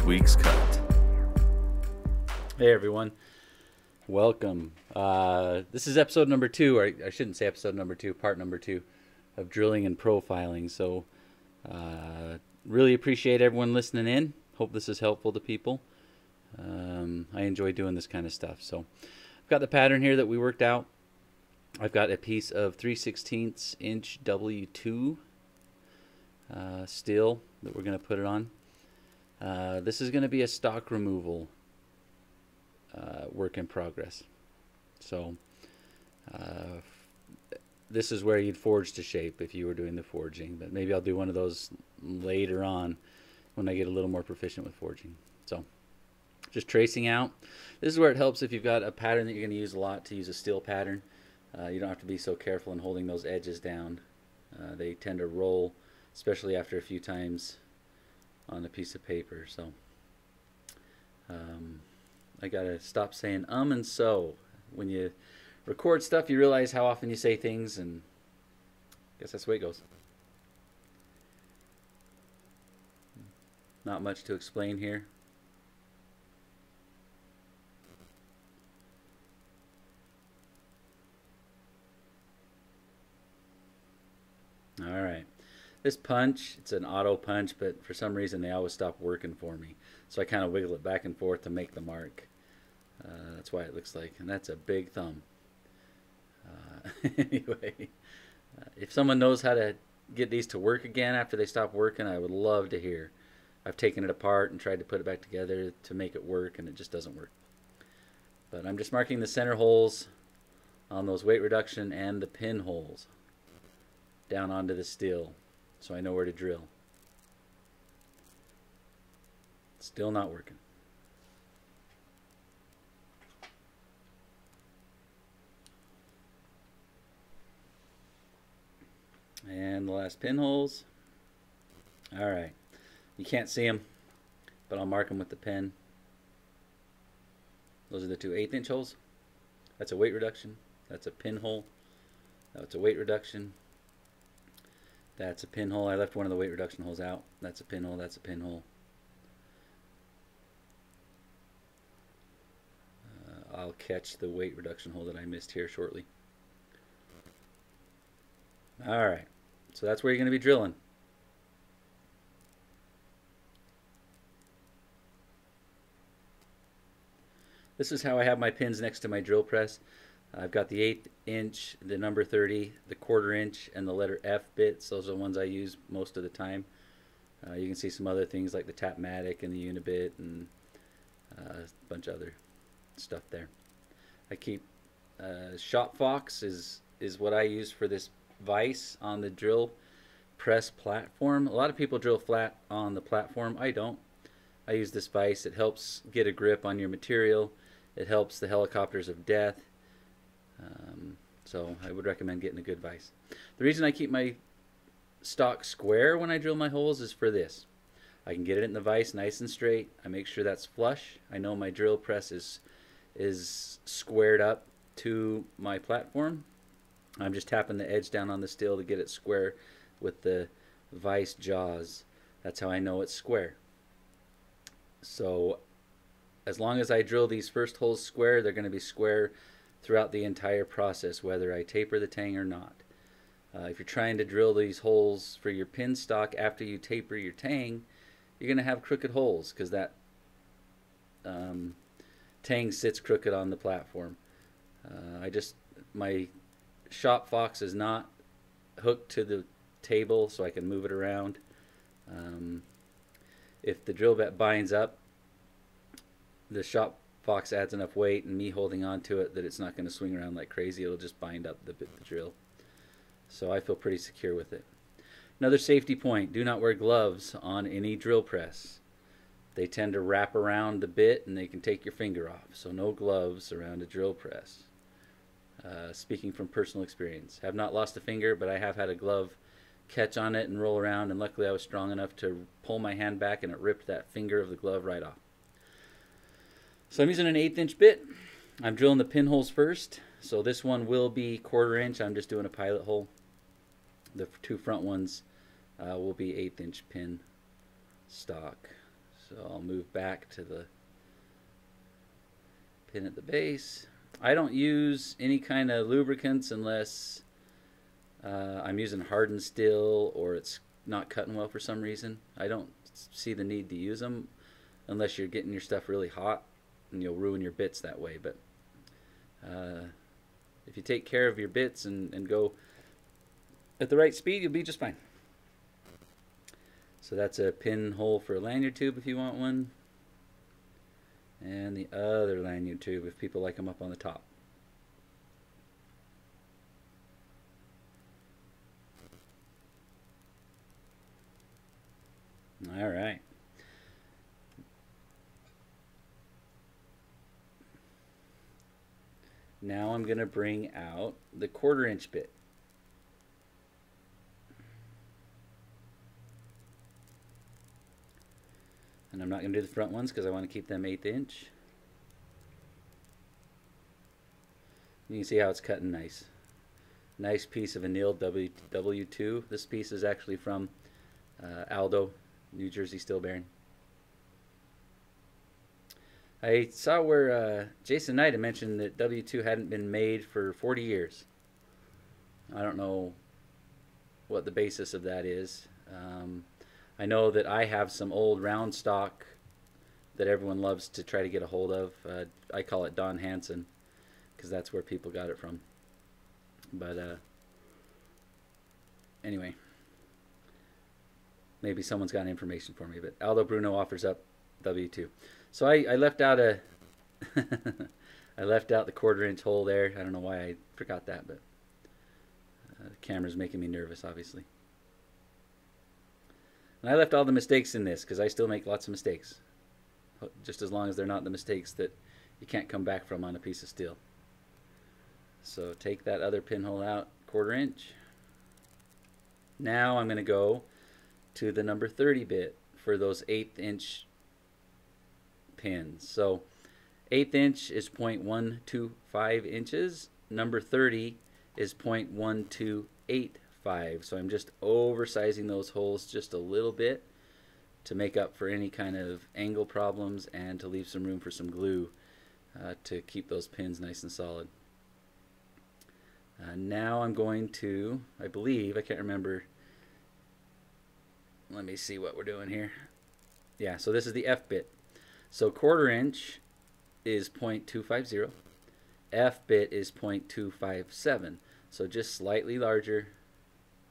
week's cut. Hey everyone, welcome. This is episode number 2, or I shouldn't say episode number 2, part number 2 of drilling and profiling. So really appreciate everyone listening in. Hope this is helpful to people. I enjoy doing this kind of stuff. So I've got the pattern here that we worked out. I've got a piece of 3/16 inch W2 steel that we're going to put it on. This is going to be a stock removal work in progress. So this is where you'd forge to shape if you were doing the forging, but maybe I'll do one of those later on when I get a little more proficient with forging. So just tracing out. This is where it helps if you've got a pattern that you're going to use a lot to use a steel pattern. You don't have to be so careful in holding those edges down. They tend to roll, especially after a few times on a piece of paper. So I gotta stop saying and so. When you record stuff, you realize how often you say things, and I guess that's the way it goes. Not much to explain here. Alright, this punch, it's an auto punch, but for some reason they always stop working for me. So I kind of wiggle it back and forth to make the mark. That's why it looks like, and that's a big thumb. Anyway, if someone knows how to get these to work again after they stop working, I would love to hear. I've taken it apart and tried to put it back together to make it work, and it just doesn't work. But I'm just marking the center holes on those weight reduction and the pin holes down onto the steel, so I know where to drill. Still not working. And the last pinholes. Alright. You can't see them, but I'll mark them with the pen. Those are the 2 1/8" holes. That's a weight reduction. That's a pinhole. That's a weight reduction. That's a pinhole. I left one of the weight reduction holes out. That's a pinhole. That's a pinhole. I'll catch the weight reduction hole that I missed here shortly. Alright, so that's where you're going to be drilling. This is how I have my pins next to my drill press. I've got the 1/8 inch, the number 30, the 1/4 inch, and the letter F bits. Those are the ones I use most of the time. You can see some other things like the Tapmatic and the Unibit and a bunch of other stuff there. I keep shop fox is what I use for this vise on the drill press platform. A lot of people drill flat on the platform. I don't. I use this vise. It helps get a grip on your material. It helps the helicopters of death. So I would recommend getting a good vise. The reason I keep my stock square when I drill my holes is for this. I can get it in the vise nice and straight. I make sure that's flush. I know my drill press is squared up to my platform. I'm just tapping the edge down on the steel to get it square with the vise jaws. That's how I know it's square. So as long as I drill these first holes square, they're going to be square throughout the entire process, whether I taper the tang or not. If you're trying to drill these holes for your pin stock after you taper your tang, you're going to have crooked holes because that tang sits crooked on the platform. My shop fox is not hooked to the table so I can move it around. If the drill bit binds up, the shop fox adds enough weight and me holding on to it that it's not going to swing around like crazy. It'll just bind up the drill. So I feel pretty secure with it. Another safety point, do not wear gloves on any drill press. They tend to wrap around the bit and they can take your finger off. So no gloves around a drill press. Speaking from personal experience. Have not lost a finger, but I have had a glove catch on it and roll around, and luckily I was strong enough to pull my hand back and it ripped that finger of the glove right off. So I'm using an 1/8 inch bit. I'm drilling the pinholes first. So this one will be 1/4 inch. I'm just doing a pilot hole. The 2 front ones will be 1/8 inch pin stock. So So I'll move back to the pin at the base. I don't use any kind of lubricants unless I'm using hardened steel or it's not cutting well for some reason. I don't see the need to use them unless you're getting your stuff really hot and you'll ruin your bits that way. But if you take care of your bits and go at the right speed, you'll be just fine. So that's a pinhole for a lanyard tube if you want one. And the other lanyard tube if people like them up on the top. All right. Now I'm going to bring out the 1/4 inch bit. And I'm not going to do the front ones because I want to keep them 1/8 inch. You can see how it's cutting nice. Nice piece of annealed W2. This piece is actually from Aldo, New Jersey steel bearing. I saw where Jason Knight had mentioned that W2 hadn't been made for 40 years. I don't know what the basis of that is. I know that I have some old round stock that everyone loves to try to get a hold of. I call it Don Hansen because that's where people got it from. But anyway, maybe someone's got information for me. But Aldo Bruno offers up W2. So I left out a I left out the 1/4 inch hole there. I don't know why I forgot that, but the camera's making me nervous, obviously. And I left all the mistakes in this because I still make lots of mistakes. Just as long as they're not the mistakes that you can't come back from on a piece of steel. So take that other pinhole out, 1/4 inch. Now I'm going to go to the number 30 bit for those 1/8 inch pins. So 1/8 inch is 0.125 inches. Number 30 is 0.1285. So I'm just oversizing those holes just a little bit to make up for any kind of angle problems and to leave some room for some glue to keep those pins nice and solid. Now I'm going to, I believe, I can't remember, let me see what we're doing here. Yeah, so this is the F bit. So 1/4 inch is 0.250. F bit is 0.257. So just slightly larger,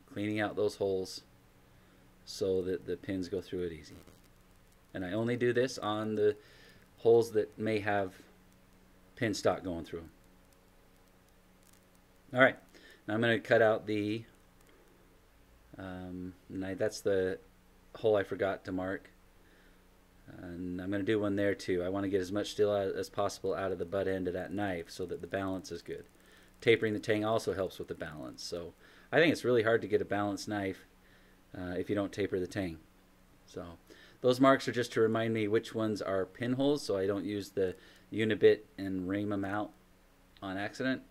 cleaning out those holes so that the pins go through it easy. And I only do this on the holes that may have pin stock going through them. Alright, now I'm going to cut out the, that's the hole I forgot to mark. And I'm going to do one there too. I want to get as much steel as possible out of the butt end of that knife so that the balance is good. Tapering the tang also helps with the balance. So I think it's really hard to get a balanced knife if you don't taper the tang. So those marks are just to remind me which ones are pinholes so I don't use the unibit and ream them out on accident.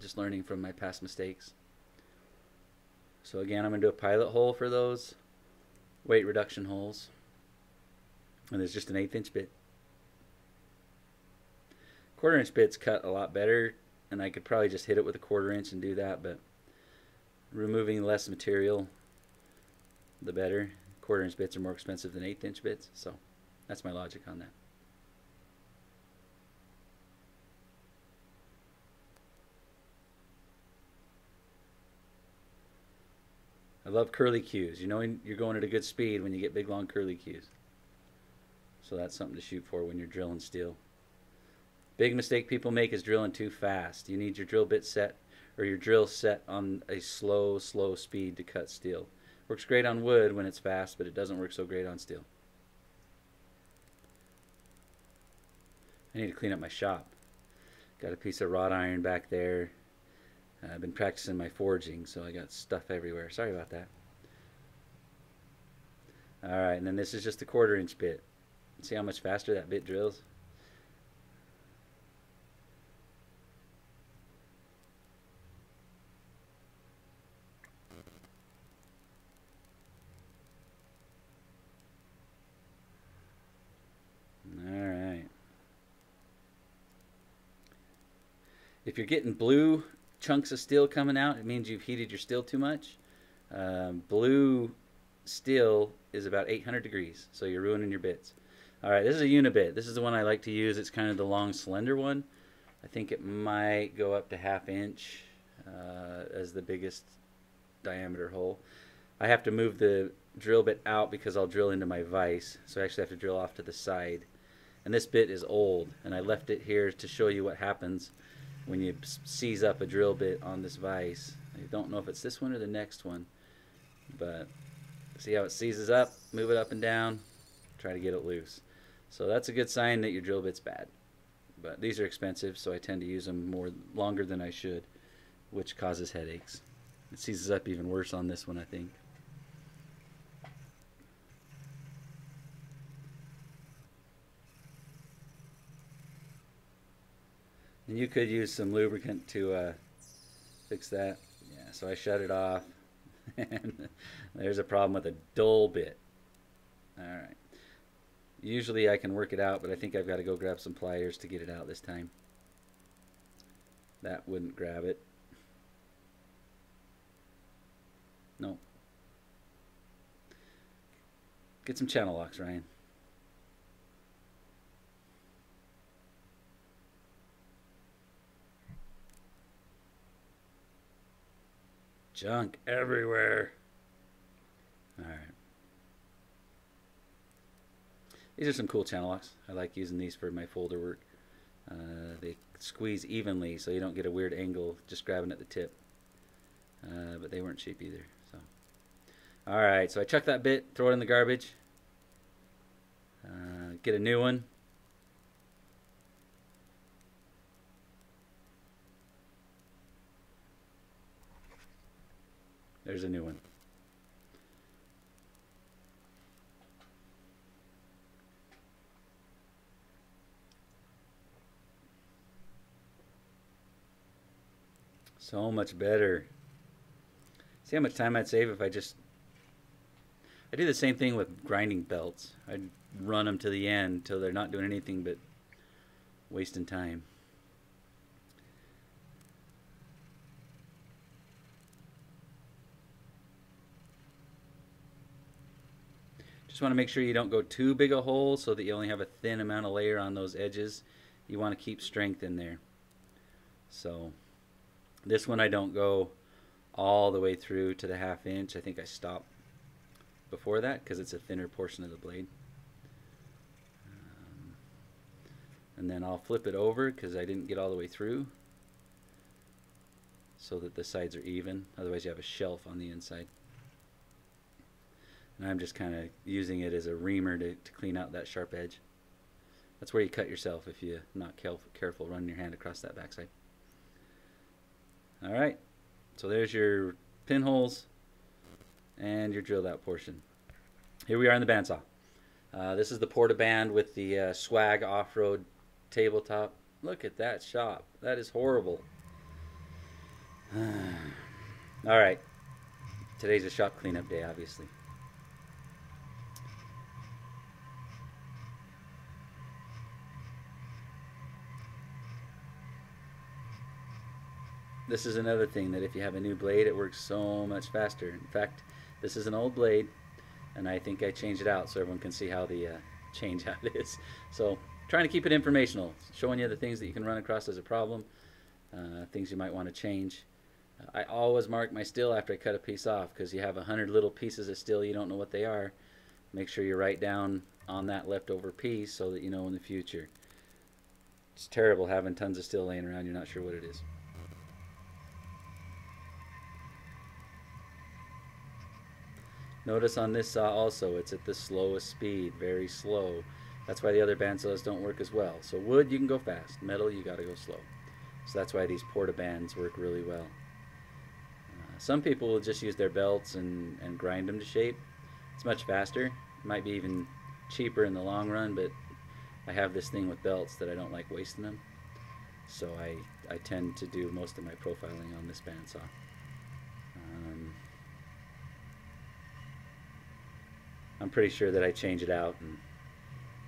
Just learning from my past mistakes. So again, I'm going to do a pilot hole for those weight reduction holes. And there's just an 1/8 inch bit. 1/4 inch bits cut a lot better, and I could probably just hit it with a 1/4 inch and do that, but removing less material, the better. 1/4 inch bits are more expensive than 1/8 inch bits, so that's my logic on that. I love curly cues. You know you're going at a good speed when you get big long curly cues. So that's something to shoot for when you're drilling steel. Big mistake people make is drilling too fast. You need your drill bit set or your drill set on a slow speed to cut steel. Works great on wood when it's fast, but it doesn't work so great on steel. I need to clean up my shop. Got a piece of wrought iron back there. I've been practicing my forging, so I got stuff everywhere. Sorry about that. Alright, and then this is just a 1/4 inch bit. See how much faster that bit drills? If you're getting blue chunks of steel coming out, it means you've heated your steel too much. Blue steel is about 800 degrees, so you're ruining your bits. All right, this is a unibit. This is the one I like to use. It's kind of the long, slender one. I think it might go up to 1/2 inch as the biggest diameter hole. I have to move the drill bit out because I'll drill into my vise, so I actually have to drill off to the side. And this bit is old, and I left it here to show you what happens when you seize up a drill bit on this vise. I don't know if it's this one or the next one, but see how it seizes up, move it up and down, try to get it loose. So that's a good sign that your drill bit's bad. But these are expensive, so I tend to use them longer than I should, which causes headaches. It seizes up even worse on this one, I think. And you could use some lubricant to fix that. Yeah, so I shut it off. And there's a problem with a dull bit. Alright. Usually I can work it out, but I think I've got to go grab some pliers to get it out this time. That wouldn't grab it. No. Get some channel locks, Ryan. Junk everywhere. Alright. These are some cool channel locks. I like using these for my folder work. They squeeze evenly so you don't get a weird angle just grabbing at the tip. But they weren't cheap either. So, alright, so I chuck that bit, throw it in the garbage. Get a new one. There's a new one. So much better. See how much time I'd save if I do the same thing with grinding belts. I'd run them to the end till they're not doing anything but wasting time. Just want to make sure you don't go too big a hole so that you only have a thin amount of layer on those edges. You want to keep strength in there. So this one I don't go all the way through to the 1/2 inch. I think I stop before that because it's a thinner portion of the blade. And then I'll flip it over because I didn't get all the way through so that the sides are even. Otherwise you have a shelf on the inside. And I'm just kind of using it as a reamer to clean out that sharp edge. That's where you cut yourself if you're not careful running your hand across that backside. Alright, so there's your pinholes and your drilled out portion. Here we are in the bandsaw. This is the Porta-Band with the swag off-road tabletop. Look at that shop. That is horrible. Alright, today's a shop cleanup day, obviously. This is another thing, that if you have a new blade, it works so much faster. In fact, this is an old blade, and I think I changed it out so everyone can see how the change out is. So, trying to keep it informational, showing you the things that you can run across as a problem, things you might want to change. I always mark my steel after I cut a piece off, because you have 100 little pieces of steel, you don't know what they are. Make sure you write down on that leftover piece so that you know in the future. It's terrible having tons of steel laying around, you're not sure what it is. Notice on this saw also, it's at the slowest speed, very slow. That's why the other bandsaws don't work as well. So wood, you can go fast. Metal, you gotta go slow. So that's why these Porta-Bands work really well. Some people will just use their belts and grind them to shape. It's much faster. It might be even cheaper in the long run, but I have this thing with belts that I don't like wasting them. So I tend to do most of my profiling on this bandsaw. I'm pretty sure that I change it out and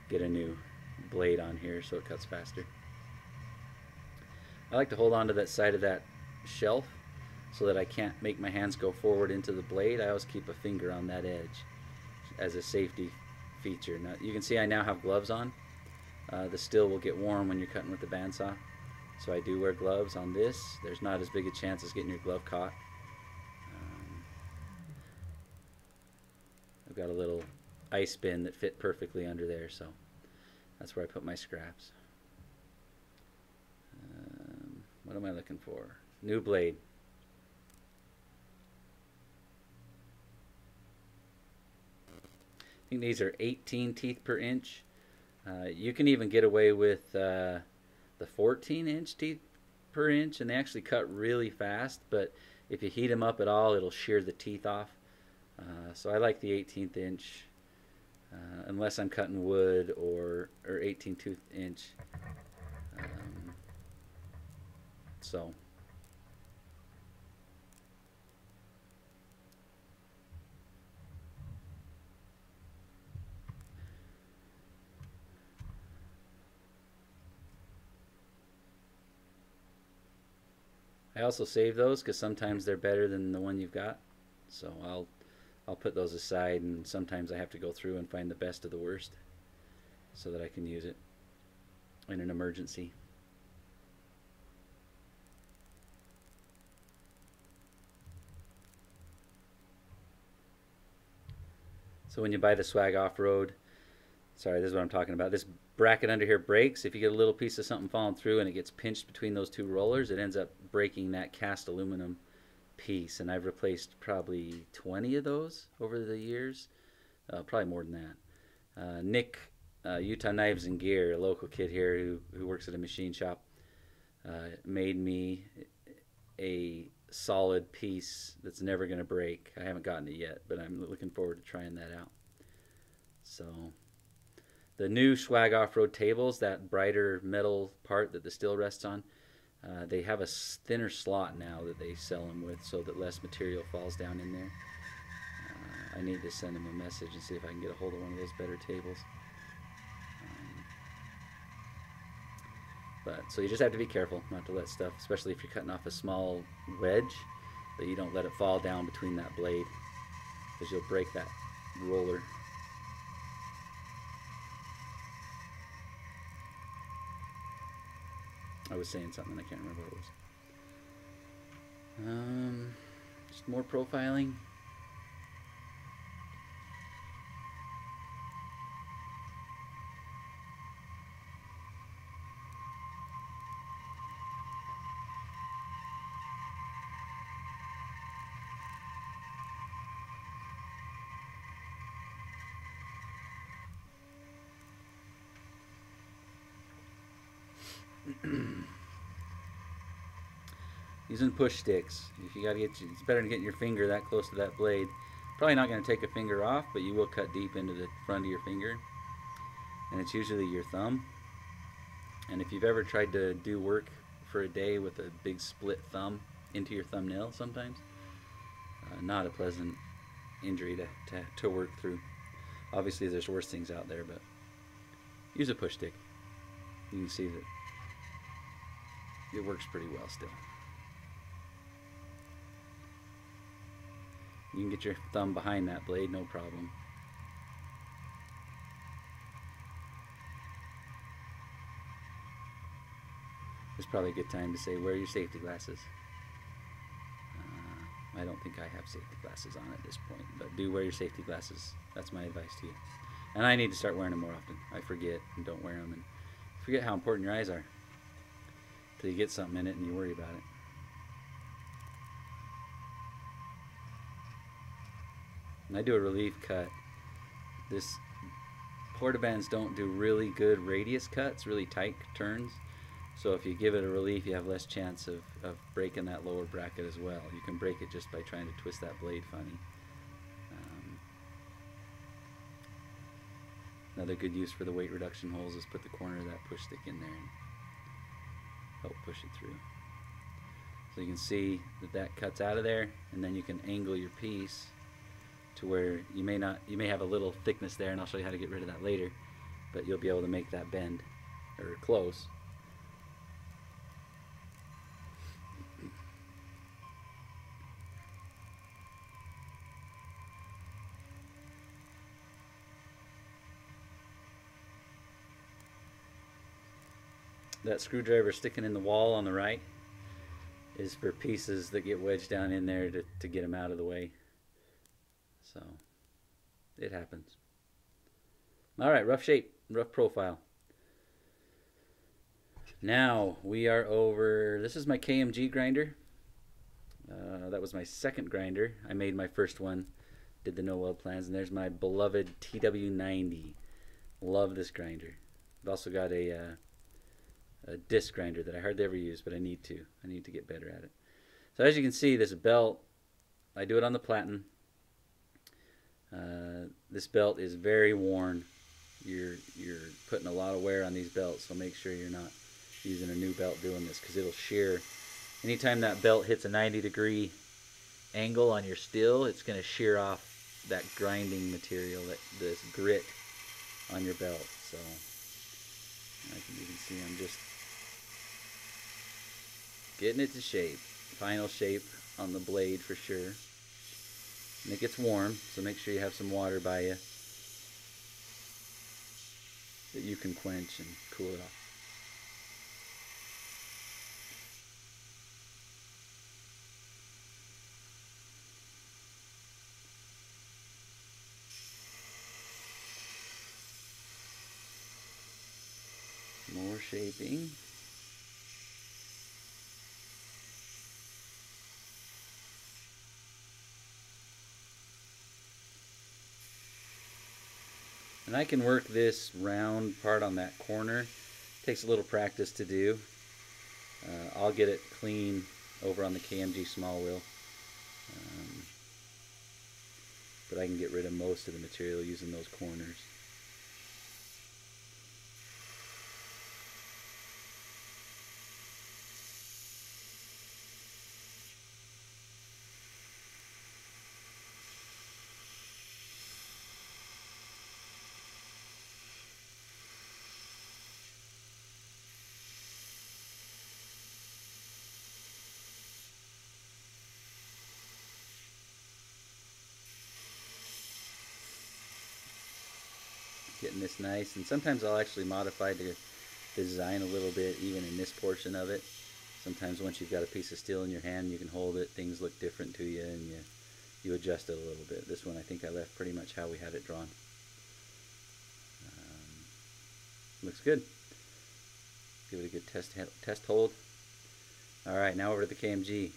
get a new blade on here so it cuts faster. I like to hold on to that side of that shelf so that I can't make my hands go forward into the blade. I always keep a finger on that edge as a safety feature. Now you can see I now have gloves on. The steel will get warm when you're cutting with the bandsaw, so I do wear gloves on this. There's not as big a chance as getting your glove caught. I've got a little ice bin that fit perfectly under there, so that's where I put my scraps. What am I looking for? New blade. I think these are 18 teeth per inch. You can even get away with the 14-inch teeth per inch, and they actually cut really fast, but if you heat them up at all, it'll shear the teeth off. So I like the 18th inch, unless I'm cutting wood or 18 tooth inch. So I also save those because sometimes they're better than the one you've got. So I'll put those aside, and sometimes I have to go through and find the best of the worst so that I can use it in an emergency. So when you buy the Swag Off-Road, sorry, this is what I'm talking about. This bracket under here breaks. If you get a little piece of something falling through and it gets pinched between those two rollers, it ends up breaking that cast aluminum piece. And I've replaced probably 20 of those over the years, probably more than that. Nick, Utah Knives and Gear, a local kid here who works at a machine shop, made me a solid piece that's never going to break. I haven't gotten it yet, but I'm looking forward to trying that out. So the new Swag Off-Road tables, that brighter metal part that the steel rests on, they have a thinner slot now that they sell them with so that less material falls down in there. I need to send them a message and see if I can get a hold of one of those better tables. So you just have to be careful not to let stuff, especially if you're cutting off a small wedge, that you don't let it fall down between that blade, because you'll break that roller. I was saying something, I can't remember what it was. Just more profiling. Using push sticks. If you gotta it's better than getting your finger that close to that blade. Probably not going to take a finger off, but you will cut deep into the front of your finger, and it's usually your thumb. And if you've ever tried to do work for a day with a big split thumb into your thumbnail, sometimes not a pleasant injury to work through. Obviously, there's worse things out there, but use a push stick. You can see that it works pretty well still. You can get your thumb behind that blade, no problem. It's probably a good time to say, wear your safety glasses. I don't think I have safety glasses on at this point, but do wear your safety glasses. That's my advice to you. And I need to start wearing them more often. I forget and don't wear them, and forget how important your eyes are till you get something in it and you worry about it. And I do a relief cut. This portabands don't do really good radius cuts, really tight turns. So if you give it a relief, you have less chance of breaking that lower bracket as well. You can break it just by trying to twist that blade funny. Another good use for the weight reduction holes is put the corner of that push stick in there and help push it through. So you can see that cuts out of there, and then you can angle your piece to where you may have a little thickness there, and I'll show you how to get rid of that later, but you'll be able to make that bend, or close. That screwdriver sticking in the wall on the right is for pieces that get wedged down in there to get them out of the way. So it happens. All right, rough shape, rough profile. Now we are over. This is my KMG grinder. That was my second grinder. I made my first one, did the no weld plans, and there's my beloved TW90. Love this grinder. I've also got a disc grinder that I hardly ever use, but I need to. I need to get better at it. So as you can see, this belt, I do it on the platen. This belt is very worn. You're putting a lot of wear on these belts, so make sure you're not using a new belt doing this, because it'll shear. Anytime that belt hits a 90-degree angle on your steel, it's going to shear off that grinding material, this grit on your belt. So you can see I'm just getting it to shape, final shape on the blade for sure. And it gets warm, so make sure you have some water by you that you can quench and cool it off. More shaping. And I can work this round part on that corner. Takes a little practice to do. I'll get it clean over on the KMG small wheel. But I can get rid of most of the material using those corners. Getting this nice, and sometimes I'll actually modify the design a little bit even in this portion of it. Sometimes once you've got a piece of steel in your hand, you can hold it, things look different to you, and you adjust it a little bit. This one I think I left pretty much how we had it drawn. Looks good. Give it a good test hold. Alright, now over to the KMG.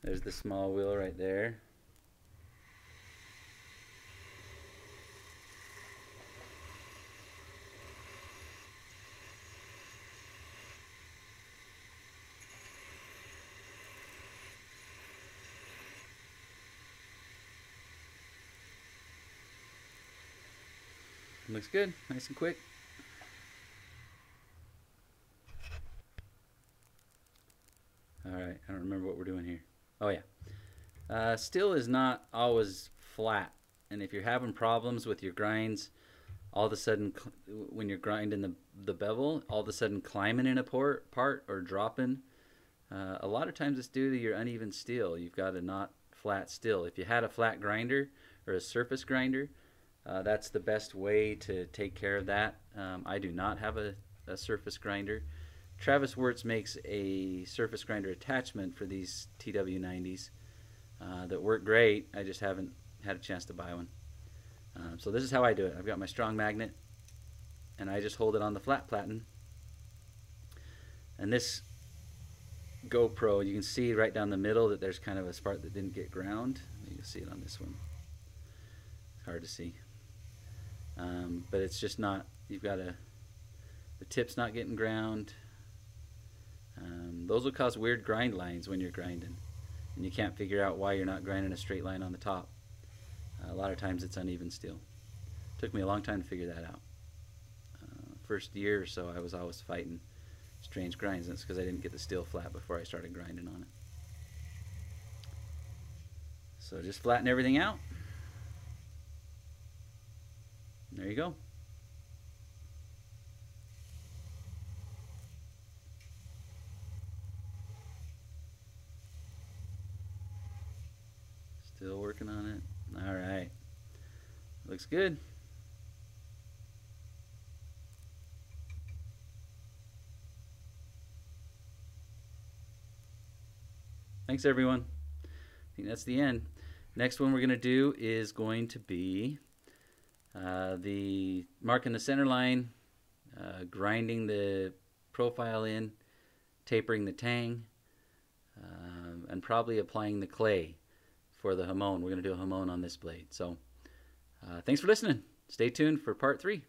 There's the small wheel right there. Looks good, nice and quick. Alright, I don't remember what we're doing here. Oh yeah. Steel is not always flat, and if you're having problems with your grinds, all of a sudden when you're grinding the bevel, all of a sudden climbing in a part or dropping, a lot of times it's due to your uneven steel. You've got a not flat steel. If you had a flat grinder or a surface grinder, that's the best way to take care of that. I do not have a surface grinder. Travis Wirtz makes a surface grinder attachment for these TW90s that work great. I just haven't had a chance to buy one. So this is how I do it. I've got my strong magnet, and I just hold it on the flat platen. And this GoPro, you can see right down the middle that there's kind of a part that didn't get ground. You can see it on this one. It's hard to see. But it's just not, you've got the tip's not getting ground. Those will cause weird grind lines when you're grinding, and you can't figure out why you're not grinding a straight line on the top. A lot of times it's uneven steel. Took me a long time to figure that out. First year or so I was always fighting strange grinds, and it's because I didn't get the steel flat before I started grinding on it. So just flatten everything out. There you go. Still working on it. All right. Looks good. Thanks, everyone. I think that's the end. Next one we're going to do is going to be the marking the center line, grinding the profile in, tapering the tang, and probably applying the clay for the hamon. We're going to do a hamon on this blade. So thanks for listening. Stay tuned for part 3.